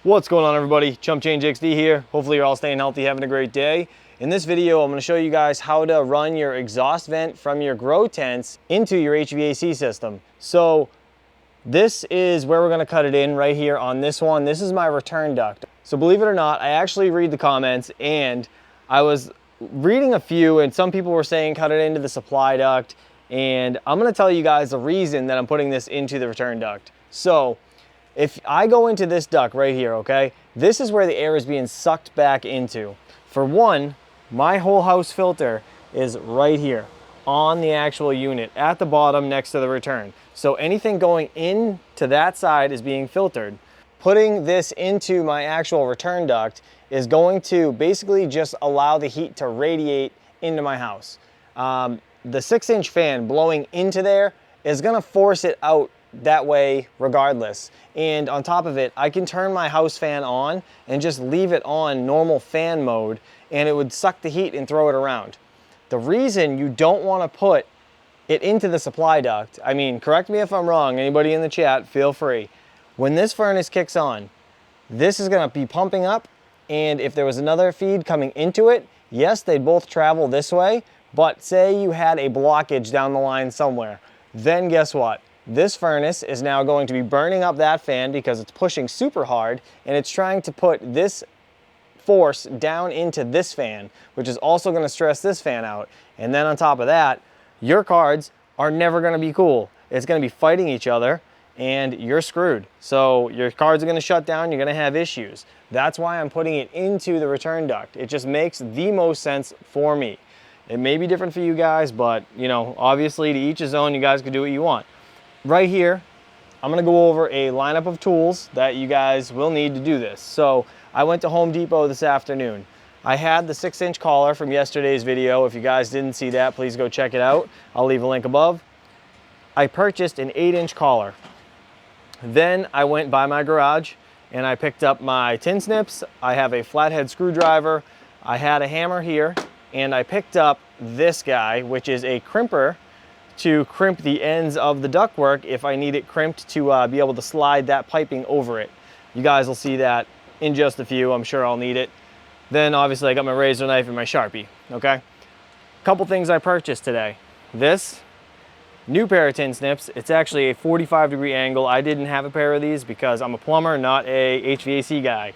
What's going on, everybody? Chump Change XD here. Hopefully you're all staying healthy, having a great day. In this video, I'm going to show you guys how to run your exhaust vent from your grow tents into your HVAC system. So this is where we're going to cut it in right here on this one. This is my return duct. So believe it or not, I actually read the comments, and I was reading a few, and some people were saying cut it into the supply duct, and I'm going to tell you guys the reason that I'm putting this into the return duct. So if I go into this duct right here, okay, this is where the air is being sucked back into. For one, my whole house filter is right here on the actual unit at the bottom next to the return. So anything going into that side is being filtered. Putting this into my actual return duct is going to basically just allow the heat to radiate into my house. The 6-inch fan blowing into there is gonna force it out that way regardless. And on top of it, I can turn my house fan on and just leave it on normal fan mode, and it would suck the heat and throw it around. The reason you don't want to put it into the supply duct, I mean, correct me if I'm wrong, anybody in the chat, feel free. When this furnace kicks on, this is going to be pumping up, and if there was another feed coming into it, yes, they'd both travel this way, but say you had a blockage down the line somewhere, then guess what? This furnace is now going to be burning up that fan because it's pushing super hard, and it's trying to put this force down into this fan, which is also going to stress this fan out. And then on top of that, your cards are never going to be cool. It's going to be fighting each other, and you're screwed. So your cards are going to shut down, you're going to have issues. That's why I'm putting it into the return duct. It just makes the most sense for me. It may be different for you guys, but you know, obviously to each his own, you guys can do what you want. Right here, I'm gonna go over a lineup of tools that you guys will need to do this. So I went to Home Depot this afternoon. I had the 6-inch collar from yesterday's video. If you guys didn't see that, please go check it out. I'll leave a link above. I purchased an 8-inch collar. Then I went by my garage and I picked up my tin snips. I have a flathead screwdriver. I had a hammer here, and I picked up this guy, which is a crimper to crimp the ends of the ductwork if I need it crimped to be able to slide that piping over it. You guys will see that in just a few. I'm sure I'll need it. Then obviously I got my razor knife and my Sharpie, okay? Couple things I purchased today. This new pair of tin snips. It's actually a 45-degree angle. I didn't have a pair of these because I'm a plumber, not a HVAC guy.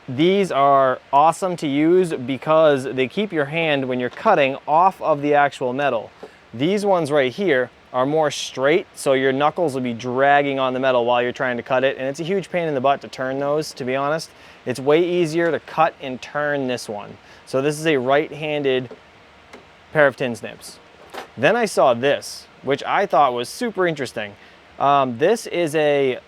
These are awesome to use because they keep your hand, when you're cutting, off of the actual metal. These ones right here are more straight, so your knuckles will be dragging on the metal while you're trying to cut it, and it's a huge pain in the butt to turn those, to be honest. It's way easier to cut and turn this one. So this is a right-handed pair of tin snips. Then I saw this, which I thought was super interesting. This is a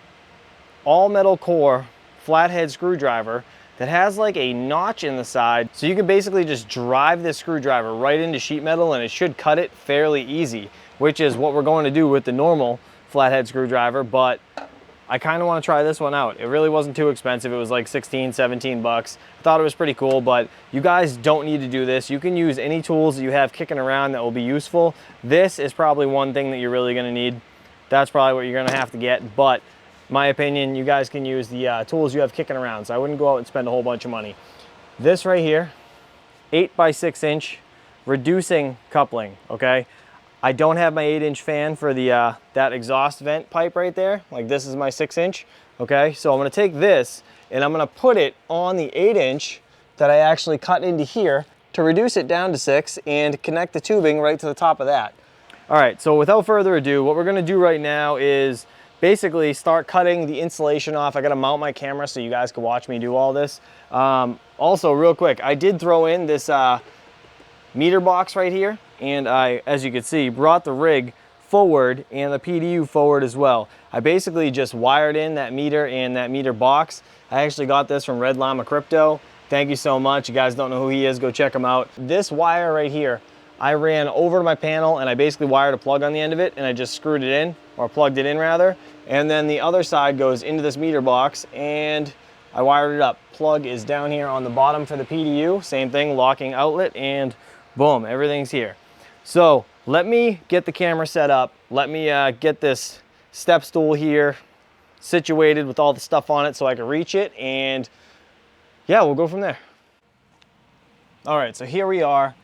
all-metal core flathead screwdriver that has like a notch in the side, so you can basically just drive this screwdriver right into sheet metal and it should cut it fairly easy, which is what we're going to do with the normal flathead screwdriver. But I kind of want to try this one out. It really wasn't too expensive. It was like 16, 17 bucks. I thought it was pretty cool, but you guys don't need to do this. You can use any tools that you have kicking around that will be useful. This is probably one thing that you're really going to need. That's probably what you're going to have to get, but my opinion, you guys can use the tools you have kicking around, so I wouldn't go out and spend a whole bunch of money. This right here, 8x6-inch reducing coupling, okay? I don't have my 8-inch fan for the that exhaust vent pipe right there. Like, this is my 6-inch, okay? So I'm gonna take this and I'm gonna put it on the 8-inch that I actually cut into here to reduce it down to 6 and connect the tubing right to the top of that. All right, so without further ado, what we're gonna do right now is basically start cutting the insulation off. I gotta mount my camera so you guys can watch me do all this. Also, real quick, I did throw in this meter box right here, and I, as you can see, brought the rig forward and the PDU forward as well. I basically just wired in that meter and that meter box. I actually got this from Red Llama Crypto. Thank you so much. You guys don't know who he is, go check him out. This wire right here, I ran over to my panel and I basically wired a plug on the end of it, and I just screwed it in, or plugged it in rather. And then the other side goes into this meter box and I wired it up. Plug is down here on the bottom for the PDU. Same thing, locking outlet, and boom, everything's here. So let me get the camera set up. Let me get this step stool here situated with all the stuff on it so I can reach it, and yeah, we'll go from there. All right, so here we are.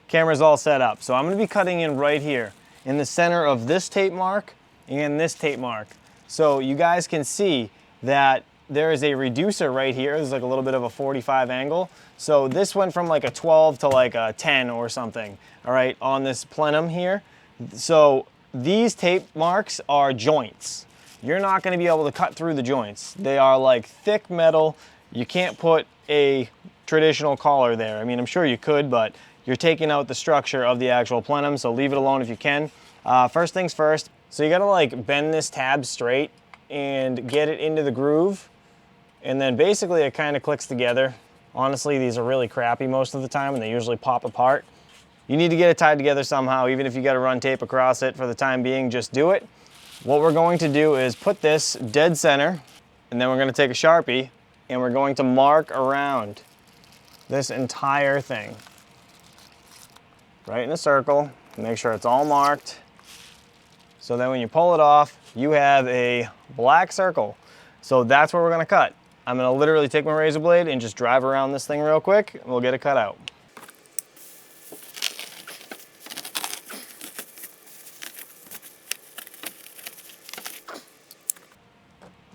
Camera's all set up. So I'm gonna be cutting in right here in the center of this tape mark and this tape mark. So you guys can see that there is a reducer right here. There's like a little bit of a 45 angle. So this went from like a 12 to like a 10 or something, all right, on this plenum here. So these tape marks are joints. You're not gonna be able to cut through the joints. They are like thick metal. You can't put a traditional collar there. I mean, I'm sure you could, but you're taking out the structure of the actual plenum, so leave it alone if you can. First things first, so you gotta like bend this tab straight and get it into the groove, and then basically it kind of clicks together. Honestly, these are really crappy most of the time and they usually pop apart. You need to get it tied together somehow. Even if you gotta run tape across it for the time being, just do it. What we're going to do is put this dead center, and then we're gonna take a Sharpie and we're going to mark around this entire thing. Right in a circle, make sure it's all marked. So then when you pull it off, you have a black circle. So that's where we're gonna cut. I'm gonna literally take my razor blade and just drive around this thing real quick, and we'll get it cut out.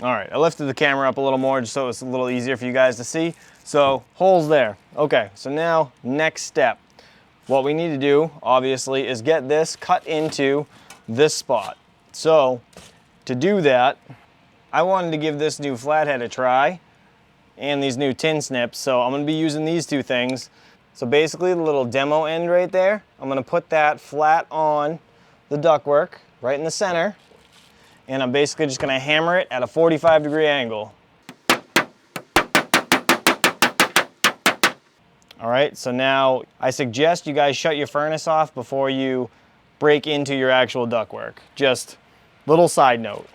All right, I lifted the camera up a little more just so it's a little easier for you guys to see. So, holes there. Okay, so now, next step. What we need to do, obviously, is get this cut into this spot. So, to do that, I wanted to give this new flathead a try and these new tin snips, so I'm gonna be using these two things. So basically the little demo end right there, I'm gonna put that flat on the ductwork, right in the center, and I'm basically just gonna hammer it at a 45-degree angle. All right, so now I suggest you guys shut your furnace off before you break into your actual ductwork. Just little side note.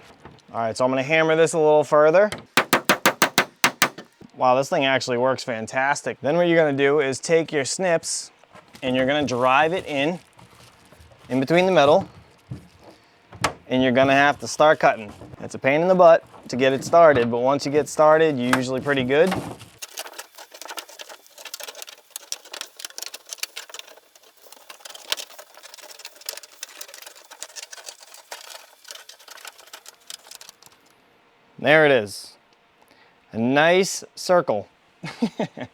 All right, so I'm gonna hammer this a little further. Wow, this thing actually works fantastic. Then what you're gonna do is take your snips and you're gonna drive it in between the metal, and you're gonna have to start cutting. It's a pain in the butt to get it started, but once you get started, you're usually pretty good. There it is, a nice circle. All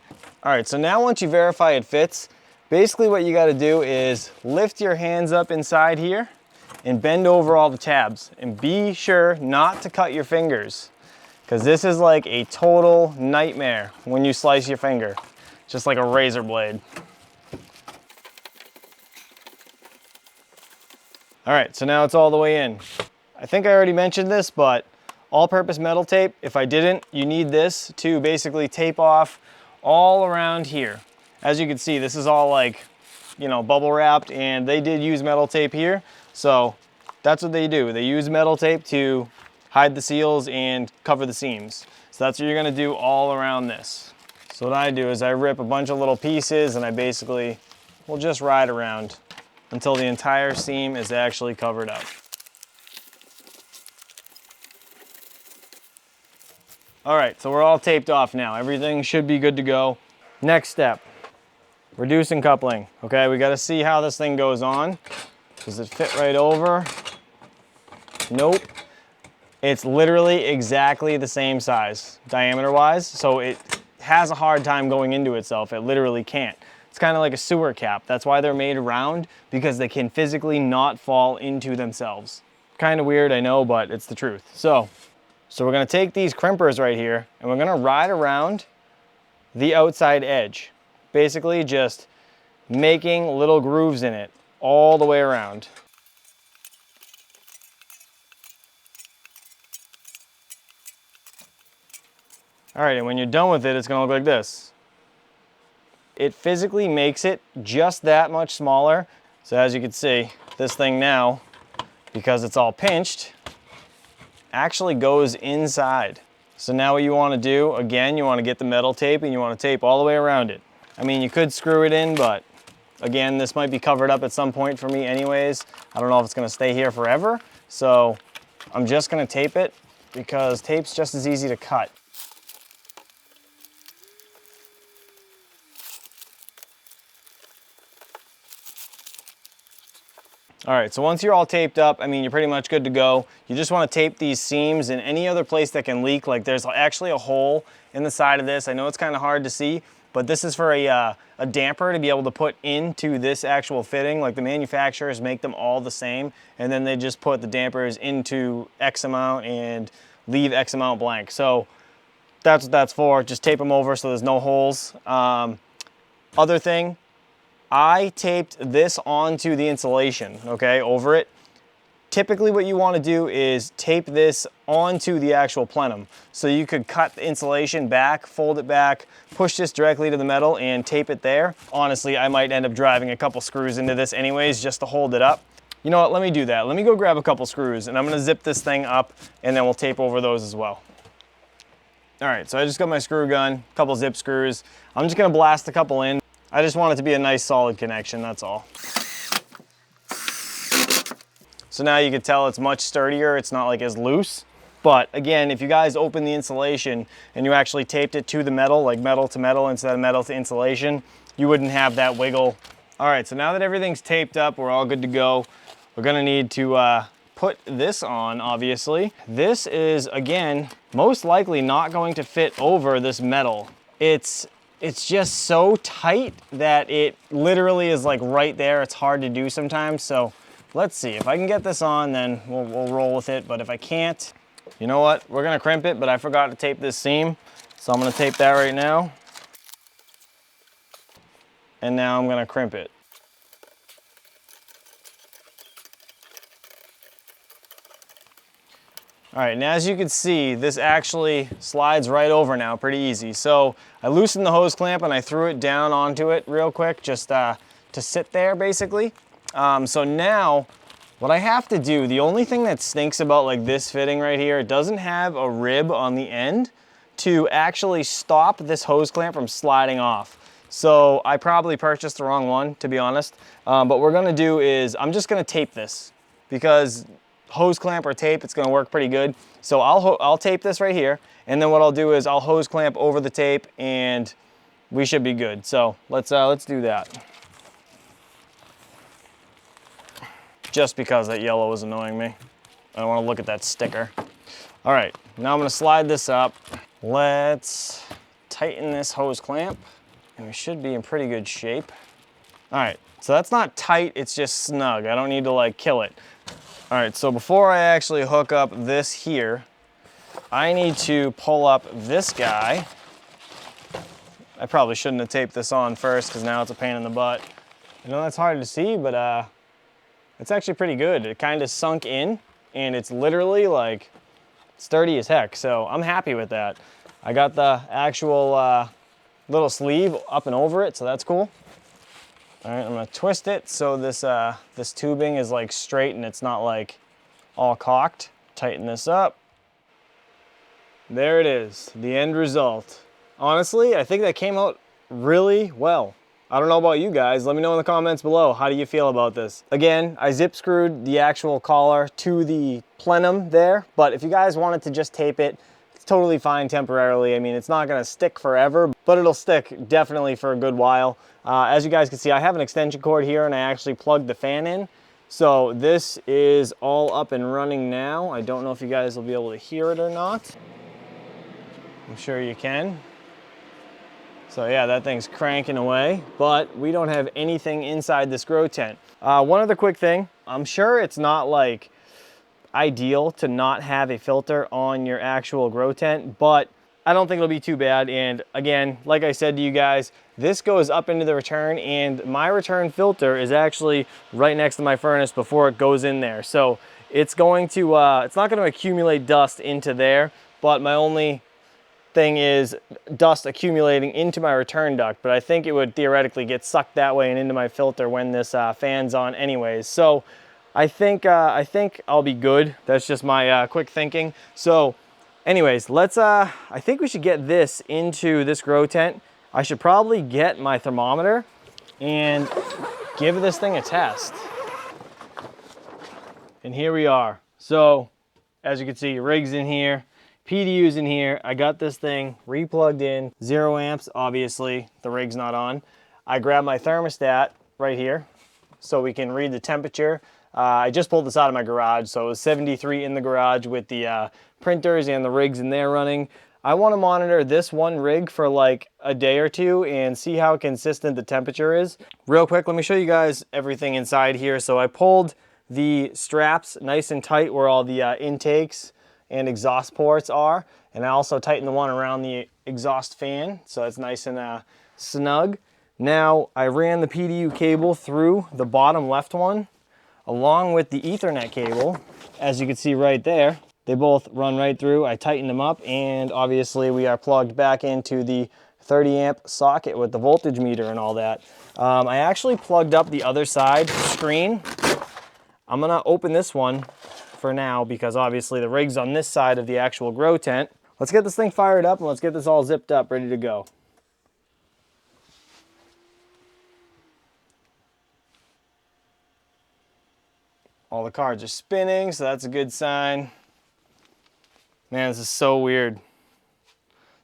right, so now once you verify it fits, basically what you gotta do is lift your hands up inside here and bend over all the tabs, and be sure not to cut your fingers, because this is like a total nightmare when you slice your finger, just like a razor blade. All right, so now it's all the way in. I think I already mentioned this, but all-purpose metal tape, if I didn't, you need this to basically tape off all around here. As you can see, this is all like, you know, bubble wrapped, and they did use metal tape here. So that's what they do. They use metal tape to hide the seals and cover the seams. So that's what you're gonna do all around this. So what I do is I rip a bunch of little pieces and I basically will just ride around until the entire seam is actually covered up. All right, so we're all taped off now. Everything should be good to go. Next step, reducing coupling. Okay, we gotta see how this thing goes on. Does it fit right over? Nope. It's literally exactly the same size, diameter-wise, so it has a hard time going into itself. It literally can't. It's kind of like a sewer cap. That's why they're made round, because they can physically not fall into themselves. Kind of weird, I know, but it's the truth. So we're gonna take these crimpers right here and we're gonna ride around the outside edge. Basically just making little grooves in it all the way around. All right, and when you're done with it, it's gonna look like this. It physically makes it just that much smaller. So as you can see, this thing now, because it's all pinched, actually goes inside. So now what you want to do, again, you want to get the metal tape and you want to tape all the way around it. I mean, you could screw it in, but again, this might be covered up at some point for me anyways. I don't know if it's going to stay here forever, so I'm just going to tape it because tape's just as easy to cut. All right, so once you're all taped up, I mean, you're pretty much good to go. You just want to tape these seams and any other place that can leak. Like there's actually a hole in the side of this. I know it's kind of hard to see, but this is for a damper to be able to put into this actual fitting. Like the manufacturers make them all the same, and then they just put the dampers into X amount and leave X amount blank. So that's what that's for. Just tape them over so there's no holes. Other thing, I taped this onto the insulation, okay, over it. Typically what you want to do is tape this onto the actual plenum. So you could cut the insulation back, fold it back, push this directly to the metal and tape it there. Honestly, I might end up driving a couple screws into this anyways just to hold it up. You know what, let me do that. Let me go grab a couple screws and I'm gonna zip this thing up and then we'll tape over those as well. All right, so I just got my screw gun, a couple zip screws. I'm just gonna blast a couple in. I just want it to be a nice solid connection, that's all. So now you can tell it's much sturdier, it's not like as loose. But again, if you guys open the insulation and you actually taped it to the metal, like metal to metal instead of metal to insulation, you wouldn't have that wiggle. All right, so now that everything's taped up, we're all good to go. We're gonna need to put this on, obviously. This is, again, most likely not going to fit over this metal. It's just so tight that it literally is like right there. It's hard to do sometimes. So let's see, if I can get this on, then we'll roll with it. But if I can't, you know what? We're gonna crimp it, but I forgot to tape this seam. So I'm gonna tape that right now. And now I'm gonna crimp it. All right, and as you can see, this actually slides right over now pretty easy. So I loosened the hose clamp and I threw it down onto it real quick, just to sit there basically. So now what I have to do, the only thing that stinks about like this fitting right here, it doesn't have a rib on the end to actually stop this hose clamp from sliding off. So I probably purchased the wrong one, to be honest. But what we're gonna do is, I'm just gonna tape this because hose clamp or tape, it's gonna work pretty good. So I'll tape this right here, and then what I'll do is I'll hose clamp over the tape and we should be good. So let's do that. Just because that yellow is annoying me. I don't wanna look at that sticker. All right, now I'm gonna slide this up. Let's tighten this hose clamp and we should be in pretty good shape. All right, so that's not tight, it's just snug. I don't need to like kill it. All right, so before I actually hook up this here, I need to pull up this guy. I probably shouldn't have taped this on first because now it's a pain in the butt. I know that's hard to see, but it's actually pretty good. It kind of sunk in and it's literally like sturdy as heck. So I'm happy with that. I got the actual little sleeve up and over it, so that's cool. All right, I'm gonna twist it so this tubing is like straight and it's not like all cocked. Tighten this up. There it is, the end result. Honestly, I think that came out really well. I don't know about you guys, let me know in the comments below, how do you feel about this? Again, I zip screwed the actual collar to the plenum there, but if you guys wanted to just tape it, it's totally fine temporarily. I mean, it's not gonna stick forever, but it'll stick definitely for a good while. As you guys can see, I have an extension cord here and I actually plugged the fan in. So this is all up and running now. I don't know if you guys will be able to hear it or not. I'm sure you can. So yeah, that thing's cranking away, but we don't have anything inside this grow tent. One other quick thing, I'm sure it's not like ideal to not have a filter on your actual grow tent, but I don't think it'll be too bad. And again, like I said to you guys, this goes up into the return and my return filter is actually right next to my furnace before it goes in there. So it's going to, it's not going to accumulate dust into there, but my only thing is dust accumulating into my return duct, but I think it would theoretically get sucked that way and into my filter when this fan's on anyways. So I think I'll be good. That's just my quick thinking. So anyways, let's, I think we should get this into this grow tent. I should probably get my thermometer and give this thing a test. And here we are. So as you can see, rig's in here, PDU's in here. I got this thing re-plugged in, 0 amps, obviously, the rig's not on. I grabbed my thermostat right here so we can read the temperature. I just pulled this out of my garage, so it was 73 in the garage with the printers and the rigs in there running. I want to monitor this one rig for like a day or two and see how consistent the temperature is. Real quick, let me show you guys everything inside here. So I pulled the straps nice and tight where all the intakes and exhaust ports are, and I also tightened the one around the exhaust fan so it's nice and snug. Now I ran the PDU cable through the bottom left one along with the Ethernet cable, as you can see right there. They both run right through. I tightened them up, and obviously we are plugged back into the 30 amp socket with the voltage meter and all that. I actually plugged up the other side screen. I'm gonna open this one for now because obviously the rig's on this side of the actual grow tent. Let's get this thing fired up and let's get this all zipped up, ready to go. All the cards are spinning, so that's a good sign. Man, this is so weird.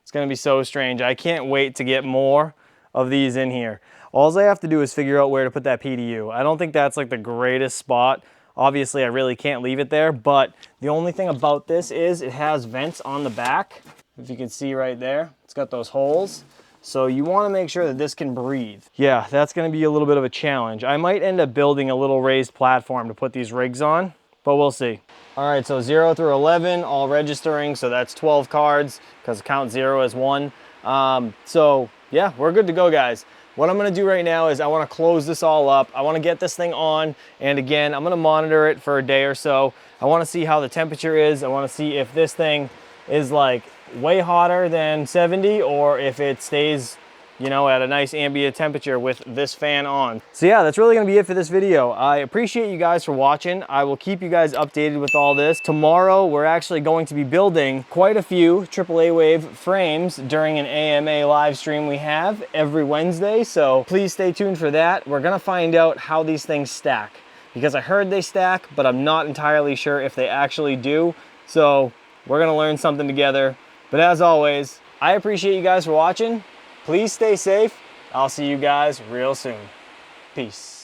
It's gonna be so strange. I can't wait to get more of these in here. All I have to do is figure out where to put that PDU. I don't think that's like the greatest spot. Obviously, I really can't leave it there, but the only thing about this is it has vents on the back. If you can see right there, it's got those holes. So you wanna make sure that this can breathe. Yeah, that's gonna be a little bit of a challenge. I might end up building a little raised platform to put these rigs on, but we'll see. All right, so 0 through 11, all registering, so that's 12 cards, because count 0 as 1. So yeah, we're good to go, guys. What I'm gonna do right now is I wanna close this all up. I wanna get this thing on, and again, I'm gonna monitor it for a day or so. I wanna see how the temperature is. I wanna see if this thing is like way hotter than 70 or if it stays, you know, at a nice ambient temperature with this fan on. So yeah, that's really gonna be it for this video. I appreciate you guys for watching. I will keep you guys updated with all this. Tomorrow, we're actually going to be building quite a few AAAWAVE frames during an AMA live stream we have every Wednesday. So please stay tuned for that. We're gonna find out how these things stack because I heard they stack, but I'm not entirely sure if they actually do. So we're gonna learn something together. But as always, I appreciate you guys for watching. Please stay safe. I'll see you guys real soon. Peace.